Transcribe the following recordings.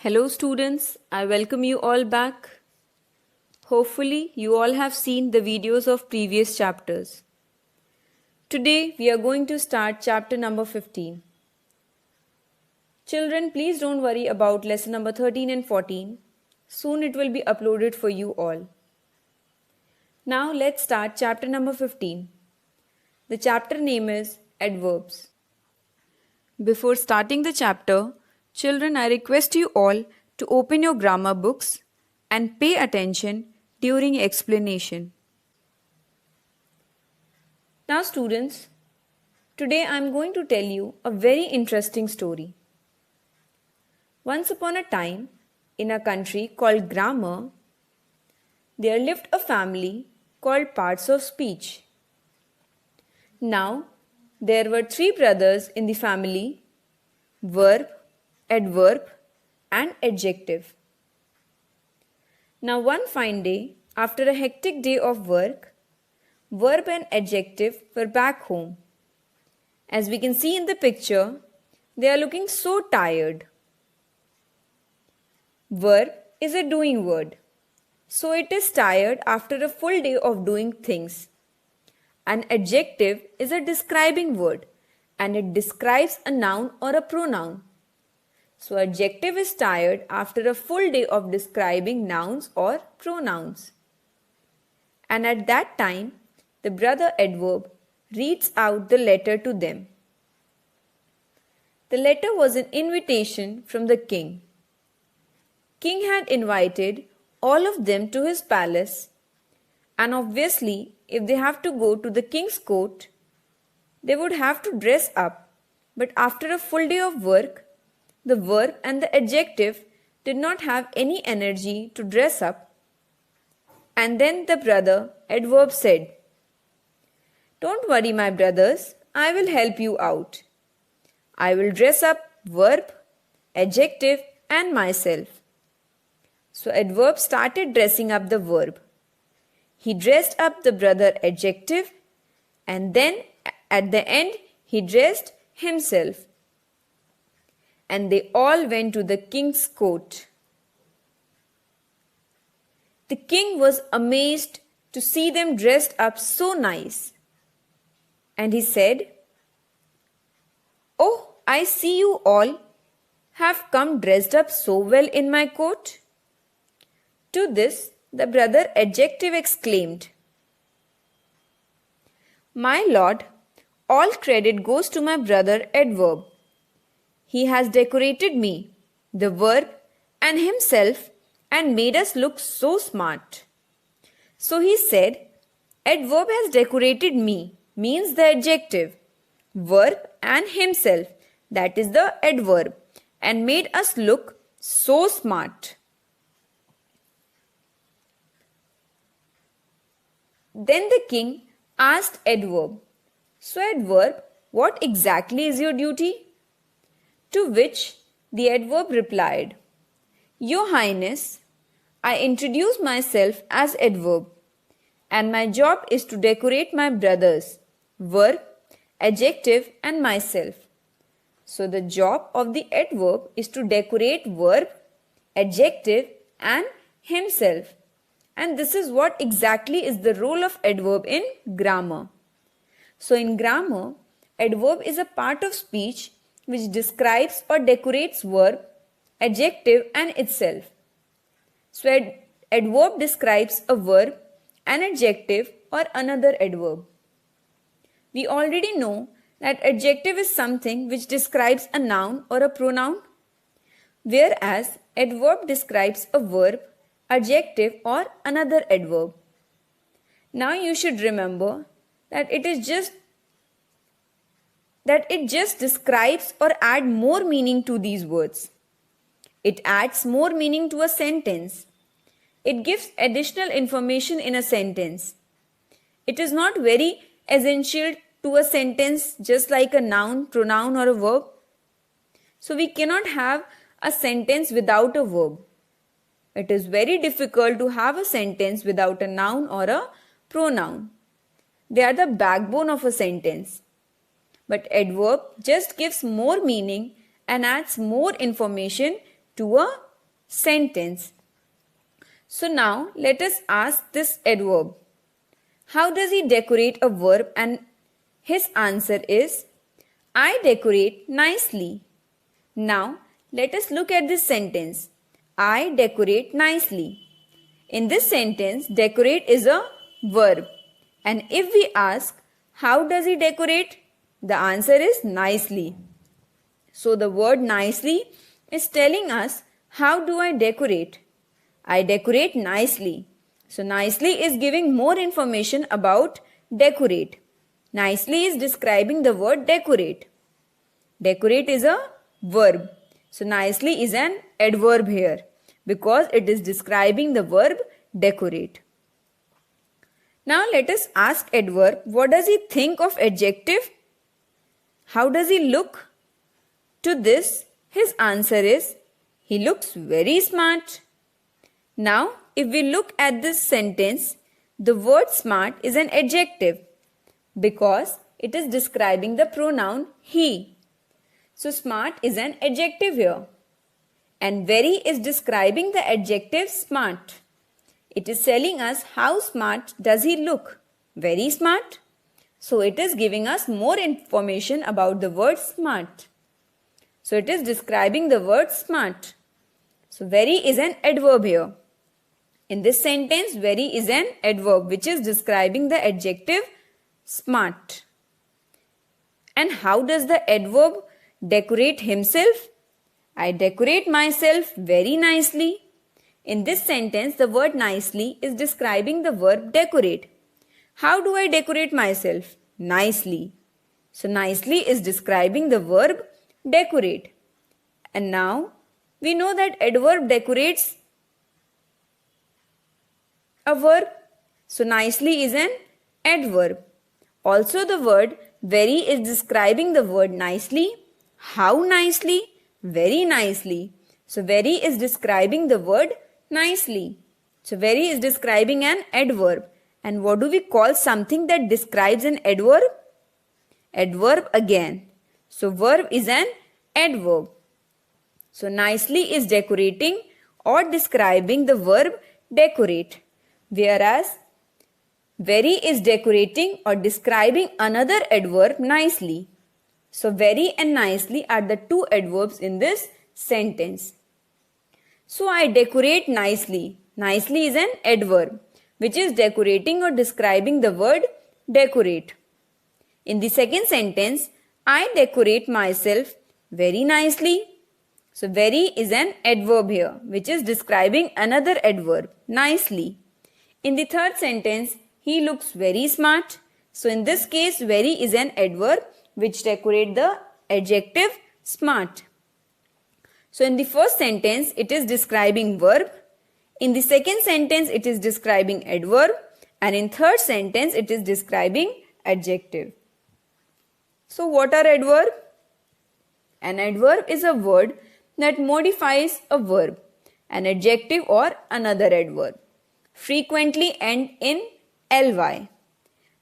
Hello students, I welcome you all back. Hopefully you all have seen the videos of previous chapters. Today we are going to start chapter number 15. Children, please don't worry about lesson number 13 and 14. Soon it will be uploaded for you all. Now let's start chapter number 15. The chapter name is Adverbs. Before starting the chapter, children, I request you all to open your grammar books and pay attention during explanation. Now students, today I am going to tell you a very interesting story. Once upon a time, in a country called Grammar, there lived a family called Parts of Speech. Now, there were 3 brothers in the family: verb, adverb, and adjective. Now one fine day, after a hectic day of work, verb and adjective were back home. As we can see in the picture, they are looking so tired. Verb is a doing word, so it is tired after a full day of doing things. An adjective is a describing word, and it describes a noun or a pronoun. So adjective is tired after a full day of describing nouns or pronouns. And at that time, the brother adverb reads out the letter to them. The letter was an invitation from the king. King had invited all of them to his palace, and obviously if they have to go to the king's court, they would have to dress up. But after a full day of work, the verb and the adjective did not have any energy to dress up. And then the brother adverb said, "Don't worry, my brothers, I will help you out. I will dress up verb, adjective, and myself." So adverb started dressing up the verb. He dressed up the brother adjective, and then at the end he dressed himself. And they all went to the king's court. The king was amazed to see them dressed up so nice. And he said, "Oh, I see you all have come dressed up so well in my court." To this, the brother adjective exclaimed, "My lord, all credit goes to my brother adverb. He has decorated me, the verb, and himself, and made us look so smart." So he said, adverb has decorated me means the adjective, verb and himself, that is the adverb, and made us look so smart. Then the king asked adverb, "So adverb, what exactly is your duty?" To which the adverb replied, "Your Highness, I introduce myself as adverb, and my job is to decorate my brothers, verb, adjective, and myself." So the job of the adverb is to decorate verb, adjective, and himself. And this is what exactly is the role of adverb in grammar. So in grammar, adverb is a part of speech which describes or decorates verb, adjective, and itself. So adverb describes a verb, an adjective, or another adverb. We already know that adjective is something which describes a noun or a pronoun, whereas adverb describes a verb, adjective, or another adverb. Now you should remember that it just describes or adds more meaning to these words. It adds more meaning to a sentence. It gives additional information in a sentence. It is not very essential to a sentence just like a noun, pronoun, or a verb. So we cannot have a sentence without a verb. It is very difficult to have a sentence without a noun or a pronoun. They are the backbone of a sentence. But adverb just gives more meaning and adds more information to a sentence. So now let us ask this adverb. How does he decorate a verb? And his answer is, I decorate nicely. Now let us look at this sentence. I decorate nicely. In this sentence, decorate is a verb. And if we ask, how does he decorate? The answer is nicely. So the word nicely is telling us, how do I decorate? I decorate nicely. So nicely is giving more information about decorate. Nicely is describing the word decorate. Decorate is a verb. So nicely is an adverb here because it is describing the verb decorate. Now let us ask adverb, what does he think of adjective? How does he look? To this, his answer is, he looks very smart. Now, if we look at this sentence, the word smart is an adjective because it is describing the pronoun he. So, smart is an adjective here. And very is describing the adjective smart. It is telling us how smart does he look. Very smart. So, it is giving us more information about the word smart. So, it is describing the word smart. So, very is an adverb here. In this sentence, very is an adverb which is describing the adjective smart. And how does the adverb decorate himself? I decorate myself very nicely. In this sentence, the word nicely is describing the verb decorate. How do I decorate myself? Nicely. So, nicely is describing the verb decorate. And now, we know that adverb decorates a verb. So, nicely is an adverb. Also, the word very is describing the word nicely. How nicely? Very nicely. So, very is describing the word nicely. So, very is describing an adverb. And what do we call something that describes an adverb? Adverb again. So, verb is an adverb. So, nicely is decorating or describing the verb decorate. Whereas, very is decorating or describing another adverb nicely. So, very and nicely are the two adverbs in this sentence. So, I decorate nicely. Nicely is an adverb which is decorating or describing the word decorate. In the second sentence, I decorate myself very nicely. So, very is an adverb here which is describing another adverb nicely. In the third sentence, he looks very smart. So, in this case, very is an adverb which decorate the adjective smart. So, in the first sentence, it is describing verb. In the second sentence, it is describing adverb. And in third sentence, it is describing adjective. So, what are adverb? An adverb is a word that modifies a verb, an adjective or another adverb. Frequently end in ly.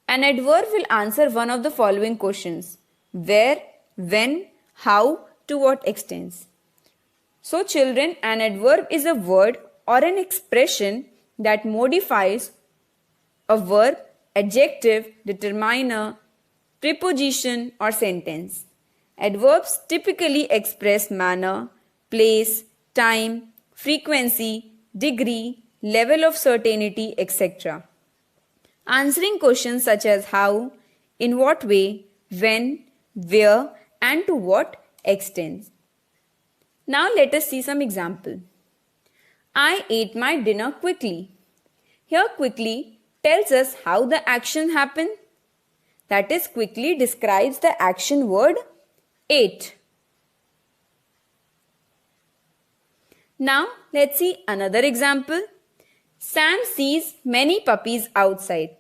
An adverb will answer one of the following questions: where, when, how, to what extent. So, children, an adverb is a word or an expression that modifies a verb, adjective, determiner, preposition or sentence. Adverbs typically express manner, place, time, frequency, degree, level of certainty, etc. Answering questions such as how, in what way, when, where, and to what extent. Now let us see some example. I ate my dinner quickly. Here quickly tells us how the action happened. That is, quickly describes the action word ate. Now let's see another example. Sam sees many puppies outside.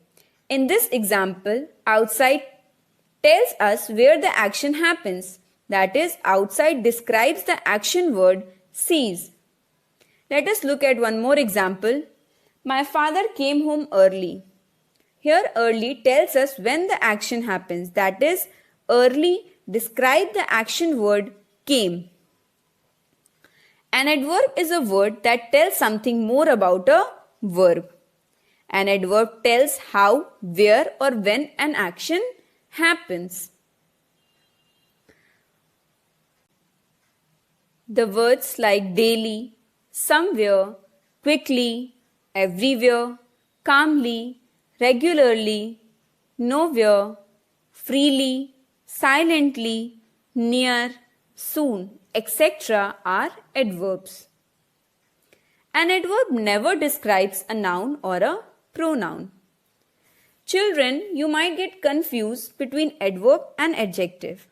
In this example, outside tells us where the action happens. That is, outside describes the action word sees. Let us look at one more example. My father came home early. Here early tells us when the action happens. That is, early describe the action word came. An adverb is a word that tells something more about a verb. An adverb tells how, where, or when an action happens. The words like daily, somewhere, quickly, everywhere, calmly, regularly, nowhere, freely, silently, near, soon, etc. are adverbs. An adverb never describes a noun or a pronoun. Children, you might get confused between adverb and adjective.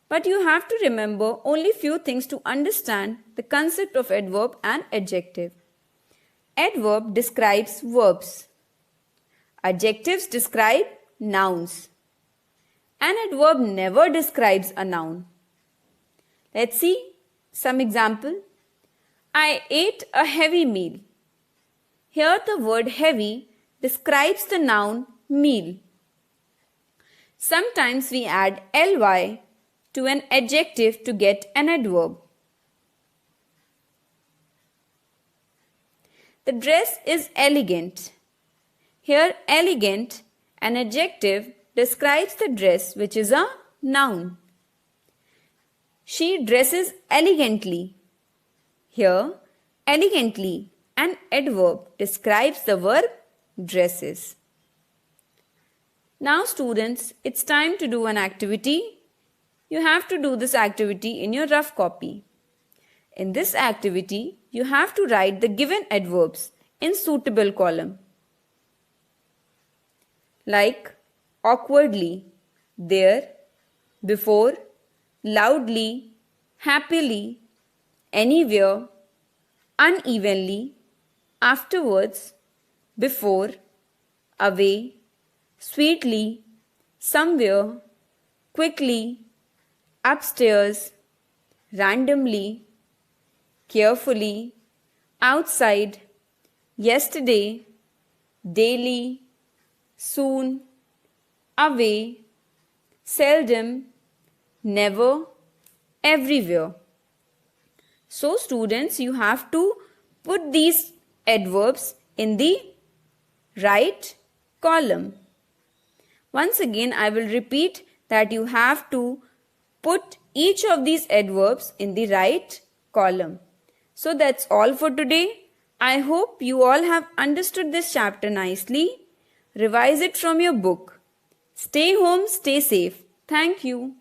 But you have to remember only few things to understand the concept of adverb and adjective. Adverb describes verbs. Adjectives describe nouns. An adverb never describes a noun. Let's see some example. I ate a heavy meal. Here the word heavy describes the noun meal. Sometimes we add ly to an adjective to get an adverb. The dress is elegant. Here elegant, an adjective, describes the dress which is a noun. She dresses elegantly. Here elegantly, an adverb, describes the verb dresses. Now students, it's time to do an activity. You have to do this activity in your rough copy. In this activity, you have to write the given adverbs in suitable column. Like awkwardly, there, before, loudly, happily, anywhere, unevenly, afterwards, before, away, sweetly, somewhere, quickly, upstairs, randomly, carefully, outside, yesterday, daily, soon, away, seldom, never, everywhere. So students, you have to put these adverbs in the right column. Once again, I will repeat that you have to put each of these adverbs in the right column. So that's all for today. I hope you all have understood this chapter nicely. Revise it from your book. Stay home, stay safe. Thank you.